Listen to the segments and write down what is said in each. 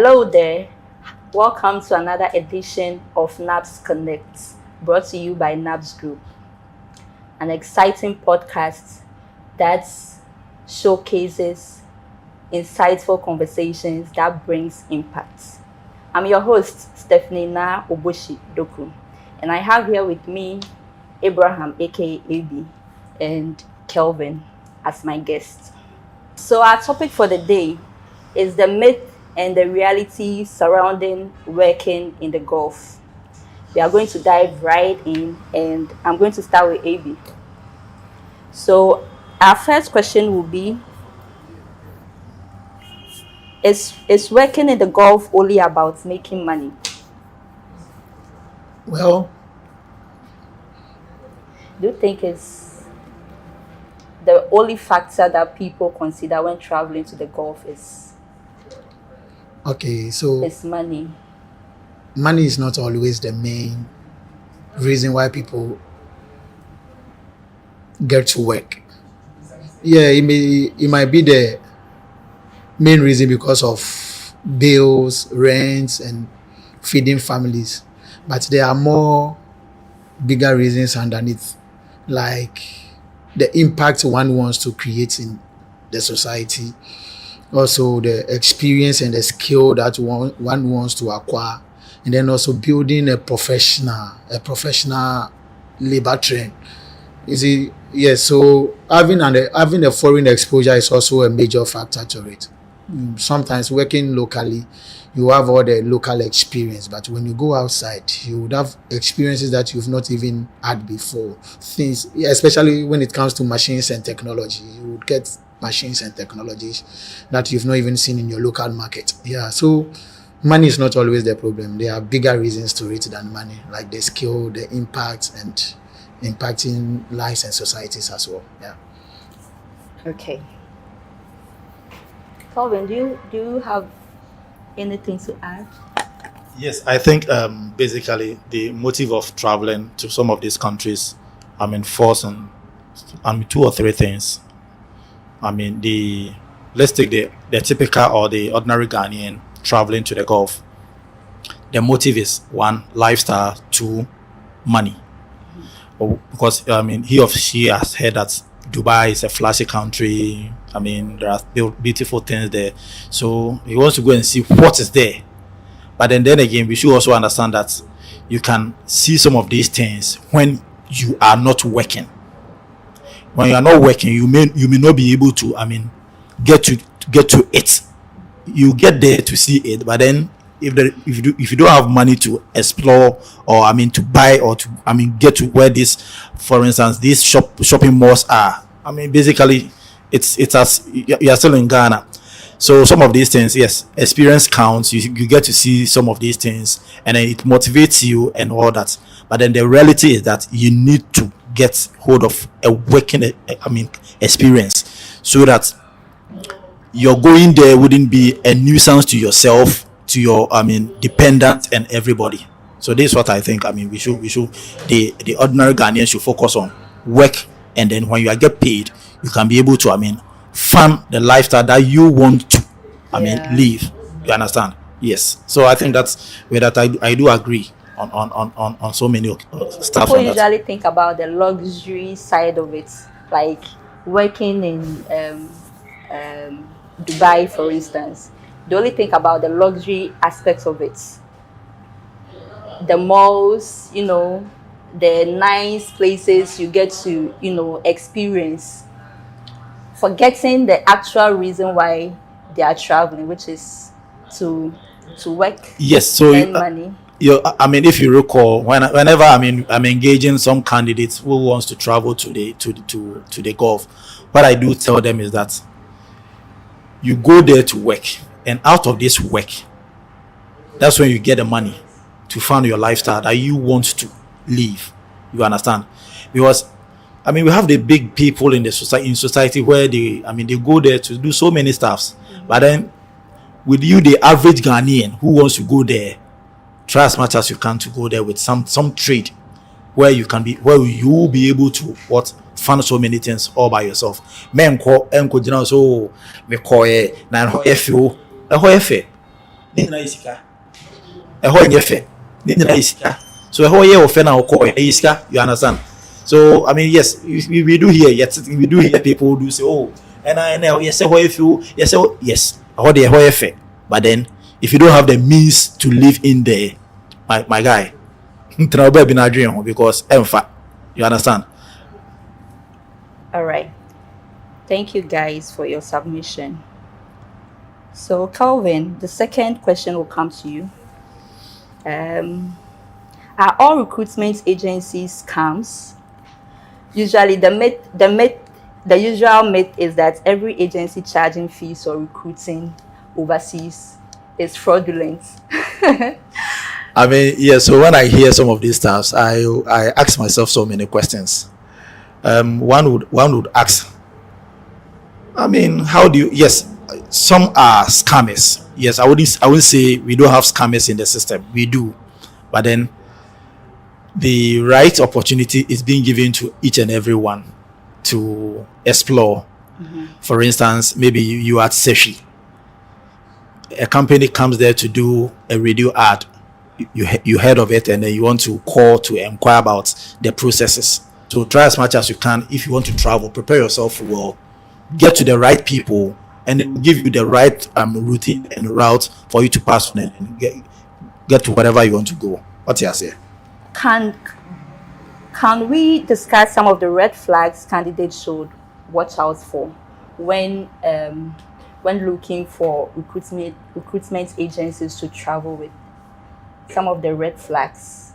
Hello there. Welcome to another edition of NABS Connect, brought to you by NABS Group, an exciting podcast that showcases insightful conversations that brings impact. I'm your host, Stephanie Na Oboshi Doku, and I have here with me Abraham, aka AB, and Kelvin as my guests. So our topic for the day is the myth and the reality surrounding working in the Gulf. We are going to dive right in, and I'm going to start with AB. So our first question will be, is working in the Gulf only about making money? Well, Do you think it's the only factor that people consider when traveling to the Gulf is okay, so money? money is not always the main reason why people get to work. Yeah, it might be the main reason because of bills, rents, and feeding families, but there are more bigger reasons underneath, like the impact one wants to create in the society, also the experience and the skill that one wants to acquire, and then also building a professional labor trend. You see, yes. So having a foreign exposure is also a major factor to it. Sometimes working locally, you have all the local experience, but when you go outside, you would have experiences that you've not even had before. Things, yeah, especially when it comes to machines and technology, you would get machines and technologies that you've not even seen in your local market. Yeah, so money is not always the problem. There are bigger reasons to it than money, like the skill, the impact, and impacting lives and societies as well. Yeah. Okay. Calvin, do you have anything to add? Yes, I think basically the motive of traveling to some of these countries, falls on, two or three things. Let's take the typical or the ordinary Ghanaian traveling to the Gulf. The motive is one, lifestyle, two, money. Because he or she has heard that Dubai is a flashy country. There are beautiful things there, so he wants to go and see what is there. But then again, we should also understand that you can see some of these things when you are not working. When you are not working, you may not be able to get to it. You get there to see it, but then if you don't have money to explore or to buy or to get to where this, for instance, these shopping malls are, basically it's as you are still in Ghana. So some of these things, yes, experience counts. You get to see some of these things, and then it motivates you and all that. But then the reality is that you need to get hold of a working experience, so that your going there wouldn't be a nuisance to yourself, to your dependents and everybody. So this is what I think. We should the ordinary Ghanaian should focus on work, and then when you get paid, you can be able to fund the lifestyle that you want to live. You understand? Yes. So I think that's where that I do agree on so many stuff. People usually think about the luxury side of it, like working in Dubai, for instance. They only think about the luxury aspects of it, the malls, the nice places you get to experience, forgetting the actual reason why they are traveling, which is to work. Yes. So earn money. If you recall, whenever I'm engaging some candidates who wants to travel to the Gulf, what I do tell them is that you go there to work, and out of this work, that's when you get the money to fund your lifestyle that you want to live. You understand? Because we have the big people in society where they go there to do so many stuffs. But then with you, the average Ghanaian who wants to go there, try as much as you can to go there with some trade where you will be able to fund so many things all by yourself. Men so me call na ho efe. ne nyinaa yɛ sika ɛhɔ nyɛ fɛ ne nyinaa yɛ sika so ɛhɔ yɛ ɔfɛ na ɔkɔ ɛyɛ sika you understand so I mean yes we do hear yet we do hear people do say oh and yes ɛhɔ yɛ fɛ yes yes ɛhɔ de ɛhɔ yɛ fɛ but then if you don't have the means to live in there my guy ntina ɔbɛ bi na adwene ho because ɛmfa you understand. All right. Thank you guys for your submission. So Calvin, the second question will come to you. Are all recruitment agencies scams? Usually the usual myth is that every agency charging fees for recruiting overseas is fraudulent. I mean, yeah, so when I hear some of these stuff, I ask myself so many questions. One would ask, I mean, how do you, yes, some are scammers. Yes, I wouldn't say we don't have scammers in the system. We do. But then the right opportunity is being given to each and every one to explore. Mm-hmm. For instance, maybe you are at Seshi. A company comes there to do a radio ad. You heard of it and then you want to call to inquire about the processes. So try as much as you can. If you want to travel, prepare yourself well, get to the right people and it will give you the right routine and route for you to pass on and get to wherever you want to go. What do you say? Can we discuss some of the red flags candidates should watch out for when looking for recruitment agencies to travel with? Some of the red flags.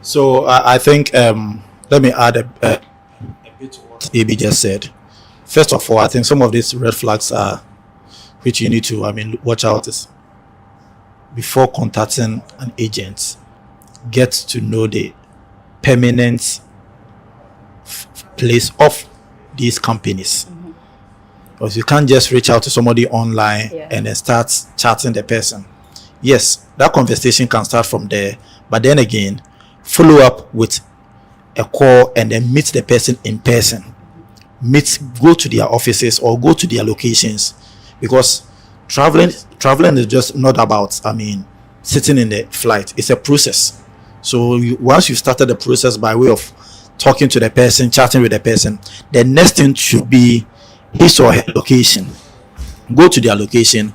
So I think let me add a bit to what AB just said. First of all, I think some of these red flags are which you need to watch out is before contacting an agent, get to know the permanent place of these companies. Mm-hmm. Because you can't just reach out to somebody online and then start chatting the person. Yes, that conversation can start from there, but then again, follow up with a call and then meet the person in person. Go to their offices or go to their locations, because traveling is just not about sitting in the flight. It's a process. So once you started the process by way of talking to the person, chatting with the person, the next thing should be his or her location. Go to their location.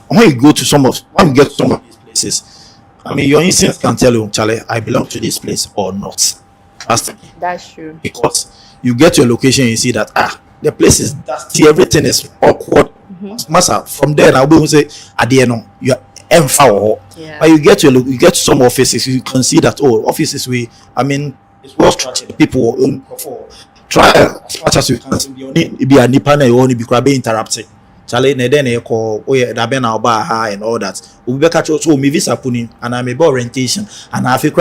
When you get to some of these places, your instinct can tell you, Charlie, I belong to this place or not. That's true. Because you get to your location and you see that the place is dusty, everything is awkward. Mm-hmm. From there, I'll be able to say, you are but you get to some offices, you can see that offices it's well structured. People try as much as you can. Be a nipa na you only be interrupted. Charlie, then call and all that. We be catch also me visa puni and I'm about orientation and I feel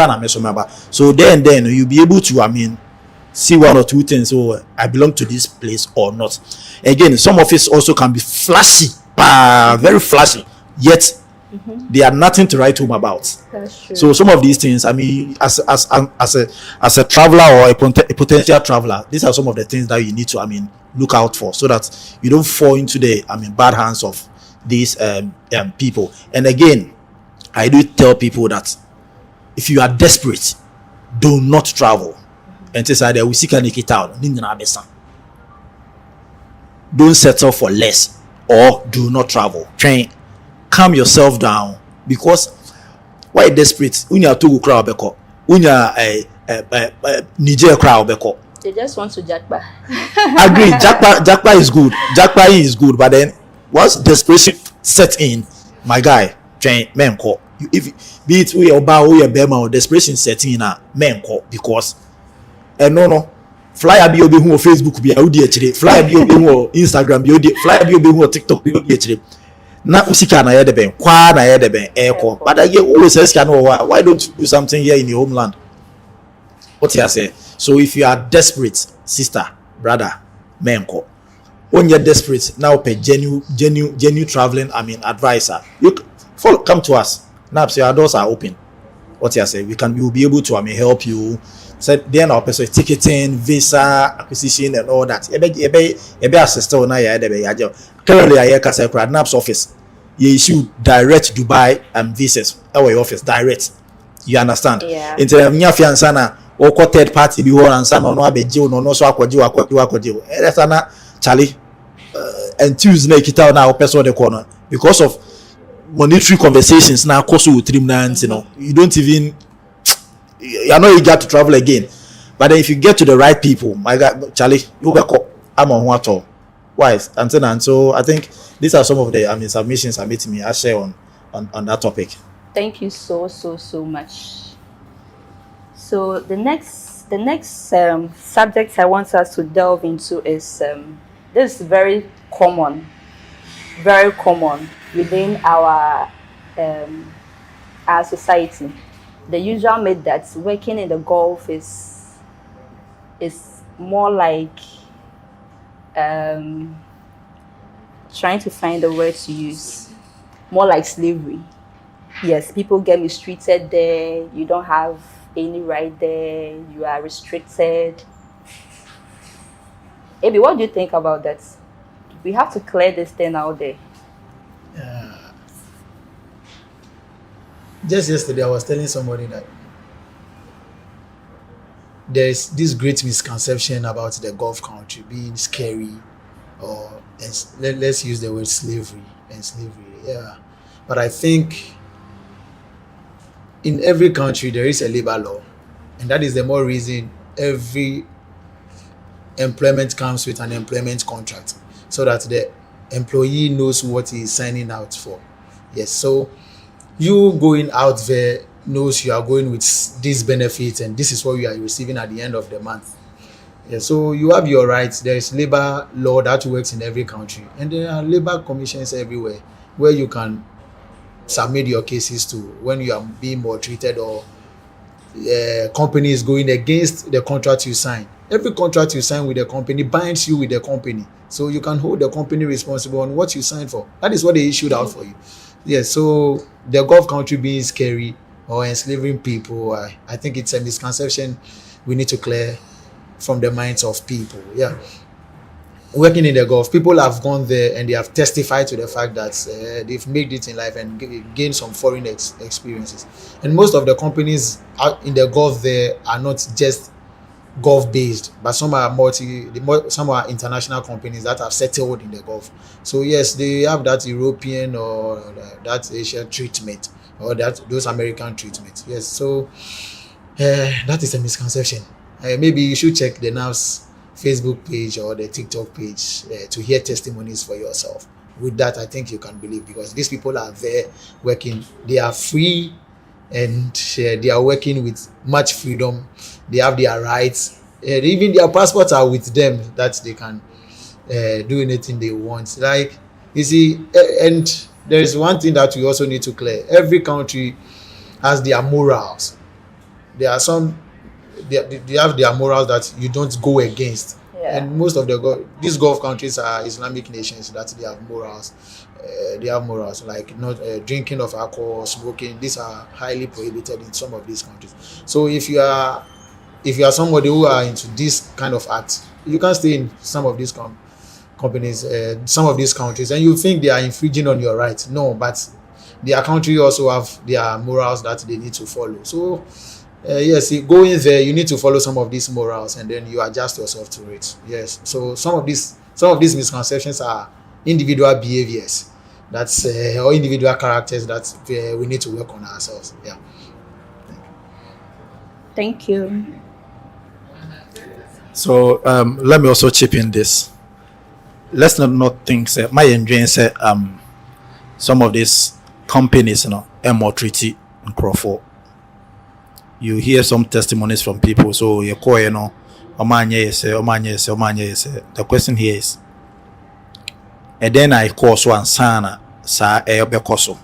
so then you'll be able to see one or two things. So I belong to this place or not. Again, some offices also can be flashy, very flashy, yet they are nothing to write home about. That's true. So some of these things, as a traveler or a potential traveler, these are some of the things that you need to look out for, so that you don't fall into the bad hands of these people. And again, I do tell people that if you are desperate, do not travel. And say we seek a naked town. Don't settle for less or do not travel. Calm yourself down, because why desperate? Unya Togo crowd beko, unya Niger crowd beko. They just want to jackpot. Agree, jackpot is good. Jackpot is good, but then once desperation set in, my guy, men call. If be it we oba we bema or desperation setting in men call, because no flyer be obi who Facebook be audi actually, flyer be obi who Instagram be audi, flyer be obi who TikTok be audi actually. Na usika na yede ben kwa na yede ben eko, but I always say why don't you do something here in your homeland? What you say? So if you are desperate, sister, brother, menko, when you're desperate now, pay genuine traveling advisor, you come to us. NABS, your doors are open. What you say? We will be able to help you. So then our person ticketing, visa acquisition and all that. Ebe assist na ya currently I can say NABS office. you issue direct Dubai visas our office direct. You understand? Yeah. Into nya fiansa na or third party bi ho ansa no abeje no so akwaje that's na Charlie and Tuesday na kita na person the corner because of monetary conversations now cost you 3 months, you know, you don't even, you're not eager to travel again. But then if you get to the right people, my God, Charlie, you back up. I'm on what all. Why? And so I think these are some of the submissions I made to me. I share on that topic. Thank you so much. So the next subject I want us to delve into is this is very common within our society. The usual myth that working in the Gulf is more like trying to find the word to use, more like slavery. Yes, people get mistreated there. You don't have any right there. You are restricted. Abby, what do you think about that? We have to clear this thing out there. Just yesterday, I was telling somebody that there's this great misconception about the Gulf country being scary, or let's use the word slavery. Yeah, but I think in every country there is a labor law, and that is the more reason every employment comes with an employment contract, so that the employee knows what he is signing out for. Yes, so you going out there knows you are going with these benefits, and this is what you are receiving at the end of the month. Yeah, so you have your rights. There is labor law that works in every country, and there are labor commissions everywhere where you can submit your cases to when you are being maltreated or company is going against the contract you sign. Every contract you sign with the company binds you with the company, so you can hold the company responsible on what you signed for. That is what they issued out for you. Yes, so the Gulf country being scary or enslaving people, I think it's a misconception we need to clear from the minds of people. Yeah, working in the Gulf, people have gone there and they have testified to the fact that they've made it in life and gained some foreign experiences. And most of the companies out in the Gulf there are not just Gulf based, but some are some are international companies that have settled in the Gulf. So yes, they have that European or that Asian treatment or those American treatment. Yes, so that is a misconception. Maybe you should check the NABS Facebook page or the TikTok page to hear testimonies for yourself. With that, I think you can believe, because these people are there working. They are free and they are working with much freedom. They have their rights. Even their passports are with them, that they can do anything they want. Like, you see, and there is one thing that we also need to clear. Every country has their morals. There are some, they have their morals that you don't go against. Yeah. And most of these Gulf countries are Islamic nations that they have morals. They have morals like not drinking of alcohol, smoking. These are highly prohibited in some of these countries. So if you are somebody who are into this kind of act, you can stay in some of these companies, some of these countries, and you think they are infringing on your rights. No, but their country also have their morals that they need to follow. So yes, go in there, you need to follow some of these morals, and then you adjust yourself to it. Yes. So some of these misconceptions are individual behaviors, that's or individual characters that we need to work on ourselves. Yeah. Thank you. So let me also chip in this. Let's not think say my enjoying say some of these companies, you know, more treaty and Crawford. You hear some testimonies from people. So you call, you know, the question here is, and then I call so and sana sa ebekoso.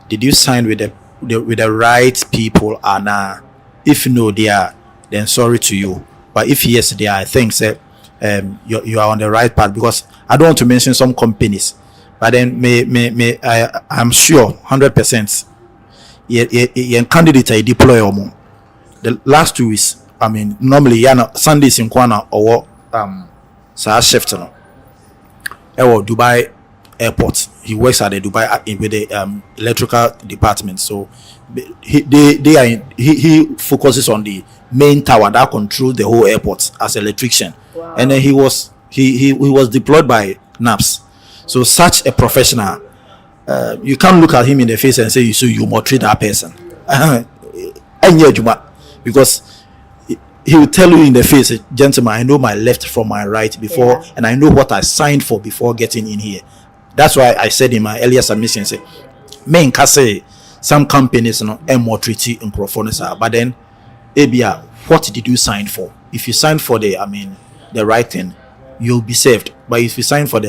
Did you sign with the right people? And if no, they are, then sorry to you. But if yes, they are, I think that you are on the right path, because I don't want to mention some companies, but then I'm sure 100% your candidate I deploy or the last 2 weeks. I mean, normally Sundays in Kwana or shift no. Dubai airport. He works at the Dubai with the electrical department. So he focuses on the main tower that controls the whole airport as electrician. Wow. And then he was deployed by NABS. So such a professional, you can't look at him in the face and say, so you maltreat that person. Because he will tell you in the face, gentlemen, I know my left from my right before, and I know what I signed for before getting in here. That's why I said in my earlier submission, say, men can say some companies maltreat in microphone, but then, ABR, what did you sign for? If you sign for the right thing, you'll be saved. But if you sign for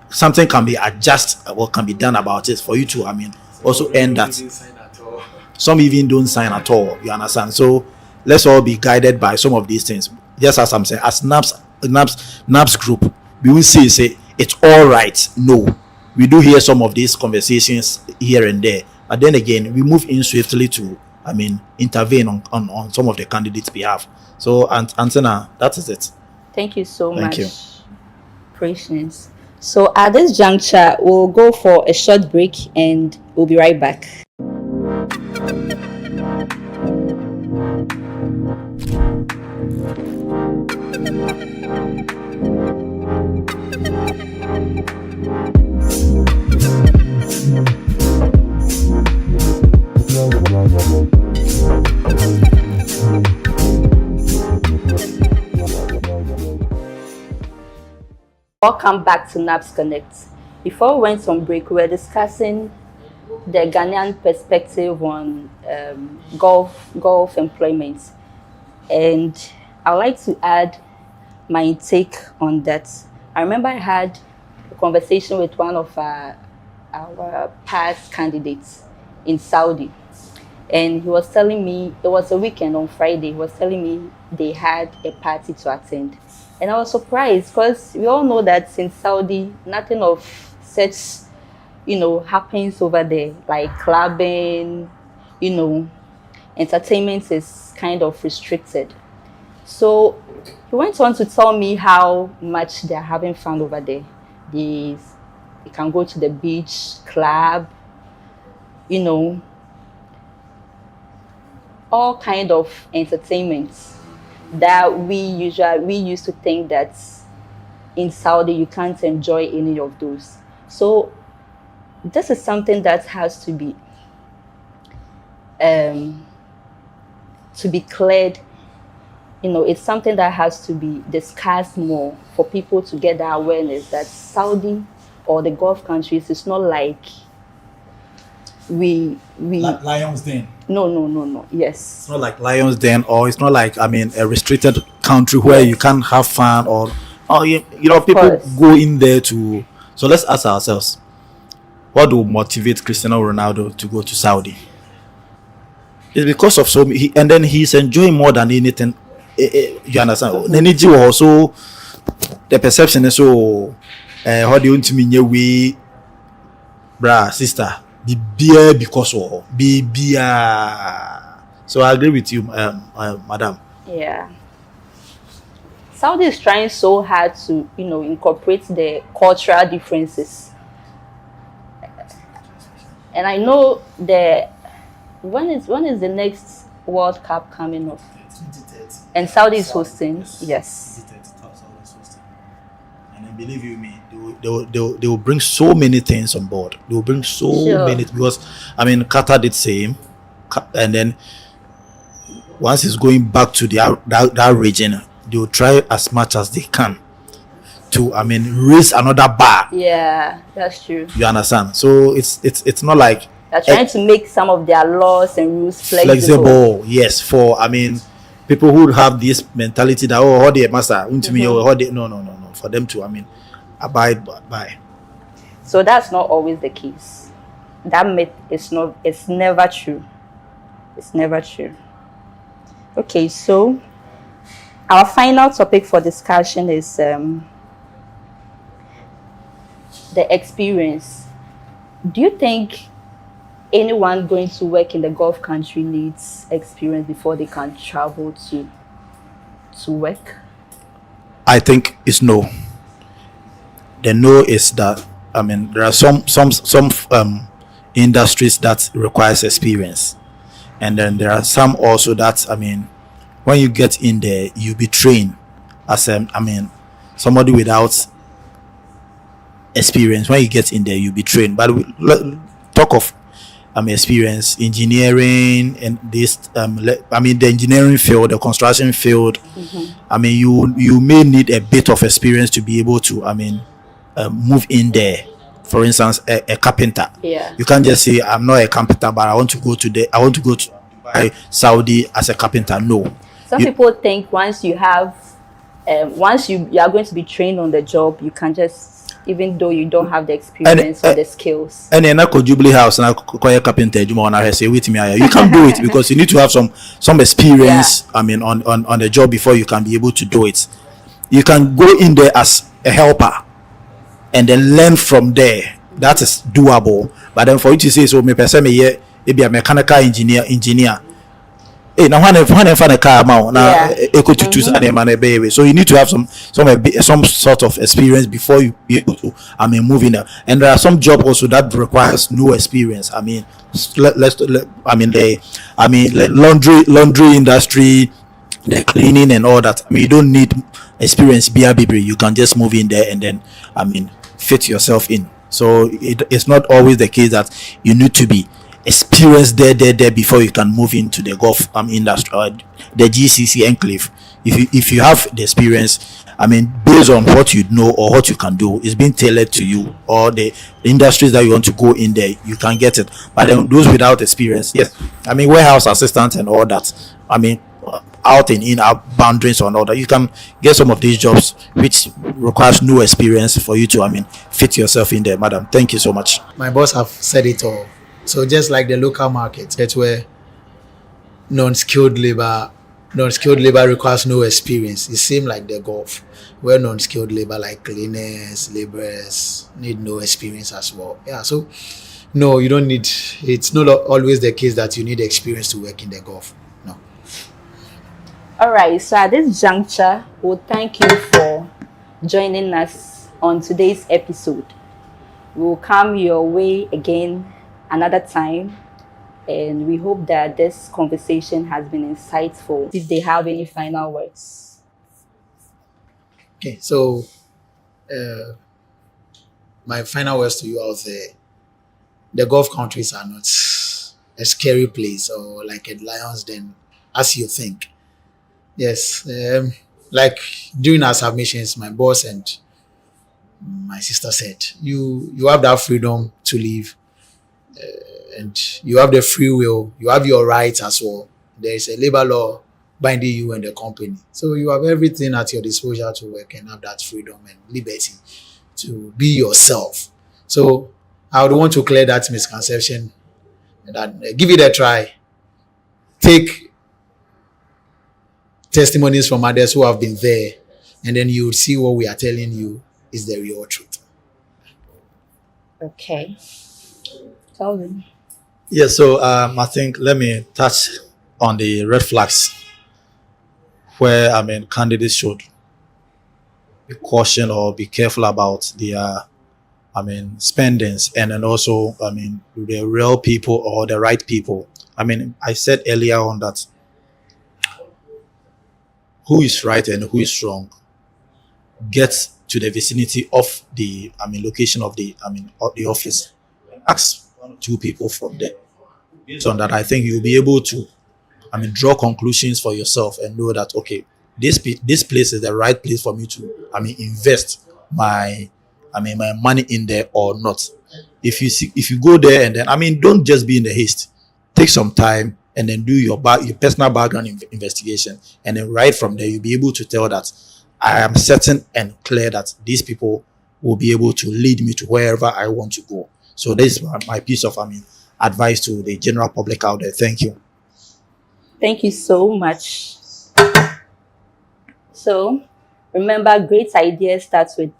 something can be adjusted, what can be done about it for you to, also earn that. Some even don't sign at all. You understand? So let's all be guided by some of these things. Just as I'm saying, as NABS group, we will say it's all right. No, we do hear some of these conversations here and there, but then again, we move in swiftly to intervene on some of the candidates' behalf. So Antenna, that is it. Thank you so Thank much, you. Patience. So at this juncture, we'll go for a short break and we'll be right back. Welcome back to NABS Connect. Before we went on break, we were discussing the Ghanaian perspective on Gulf employment, and I'd like to add my take on that. I remember I had a conversation with one of our past candidates in Saudi, and he was telling me, it was a weekend on Friday, he was telling me they had a party to attend. And I was surprised because we all know that in Saudi, nothing of such, happens over there, like clubbing, entertainment is kind of restricted. So he went on to tell me how much they're having fun over there. They can go to the beach, club, all kind of entertainment that we used to think that in Saudi you can't enjoy any of those. So this is something that has to be cleared. It's something that has to be discussed more for people to get that awareness that Saudi or the Gulf countries is not like we Lions Den. No. Yes. It's not like Lions Den, or it's not like a restricted country where you can't have fun, or people course. Go in there to. So let's ask ourselves, what will motivate Cristiano Ronaldo to go to Saudi? It's because of and then he's enjoying more than anything. You understand? The energy also, the perception is so. How do you want to mean we, sister? Be beer because of be. So I agree with you, madam. Yeah. Saudi is trying so hard to, incorporate the cultural differences. And I know when is the next World Cup coming up? 2030. And Saudi is hosting. Yes. 2030, Saudi is hosting. And then believe you me, they will bring so many things on board. They will bring so many, because Qatar did same, and then once it's going back to that region, they will try as much as they can to raise another bar. Yeah, that's true. You understand? So it's not like they're trying to make some of their laws and rules flexible. Yes, for people who have this mentality that how they master no, for them to abide by. So that's not always the case. That myth is not. It's never true. It's never true. Okay, so our final topic for discussion is the experience. Do you think anyone going to work in the Gulf country needs experience before they can travel to work? I think it's no. The no is that, I mean, there are some industries that requires experience, and then there are some also that, I mean, when you get in there, you be trained as I mean, somebody without experience. When you get in there, you be trained. But talk of experience, engineering, and this I mean, the engineering field, the construction field. I mean, you may need a bit of experience to be able to, I mean, move in there. For instance, a carpenter. Yeah. You can't just say I'm not a carpenter, but I want to go to Dubai, Saudi as a carpenter. No. Some people think once you have, once you are going to be trained on the job, you can just, even though you don't have the experience or the skills. And in a Jubilee house and a carpenter, you can't do it because you need to have some experience. Yeah. I mean, on the job before you can be able to do it. You can go in there as a helper and then learn from there. That is doable. But then for you to say, so me person me be a mechanical engineer. Hey, now when I find a car now, eco to choose an baby. So you need to have some sort of experience before you be able to, I mean, move in there. And there are some jobs also that requires no experience. I mean, the laundry industry, the cleaning and all that. I mean, you don't need experience. You can just move in there and then, I mean, fit yourself in. So it's not always the case that you need to be experienced there before you can move into the Gulf industry or the GCC enclave. If you have the experience, I mean, based on what you know or what you can do, it's being tailored to you, or the industries that you want to go in there, you can get it. But then those without experience, yes, I mean, warehouse assistant and all that, I mean, out and in out boundaries and all that, you can get some of these jobs which requires no experience for you to, I mean, fit yourself in there. Madam, thank you so much. My boss have said it all. So just like the local market, it's where non-skilled labor requires no experience. It seems like the Gulf, where non-skilled labor like cleaners, laborers need no experience as well. Yeah, so no, you don't need. It's not always the case that you need experience to work in the Gulf. No. All right. So at this juncture, we'll thank you for joining us on today's episode. We'll come your way again another time, and we hope that this conversation has been insightful. If they have any final words. Okay, so my final words to you out there: the Gulf countries are not a scary place or like a lion's den as you think. Yes, like during our submissions, my boss and my sister said, you have that freedom to live. And you have the free will, you have your rights as well. There is a labor law binding you and the company. So you have everything at your disposal to work and have that freedom and liberty to be yourself. So I would want to clear that misconception and give it a try. Take testimonies from others who have been there, and then you will see what we are telling you is the real truth. Okay. Tell them. Yeah, so I think let me touch on the red flags where, I mean, candidates should be cautious or be careful about their, I mean, spendings, and then also, I mean, the real people or the right people. I mean, I said earlier on that who is right and who is wrong gets to the vicinity of the, I mean, location of the, I mean, of the office. Ask one or two people from there. Based on that, I think you'll be able to, I mean, draw conclusions for yourself and know that, okay, this place is the right place for me to, I mean, invest my money in there or not. If you go there and then, I mean, don't just be in the haste. Take some time and then do your personal background investigation, and then right from there you'll be able to tell that I am certain and clear that these people will be able to lead me to wherever I want to go. So this is my piece of, I mean, advice to the general public out there. Thank you. Thank you so much. So remember, great ideas starts with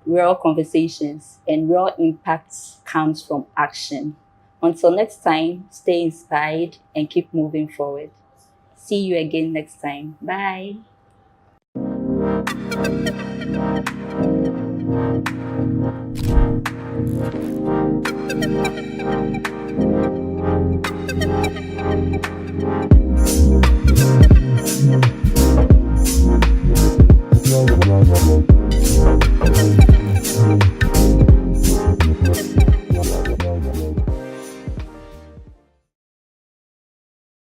real conversations, and real impact comes from action. Until next time, stay inspired and keep moving forward. See you again next time. Bye.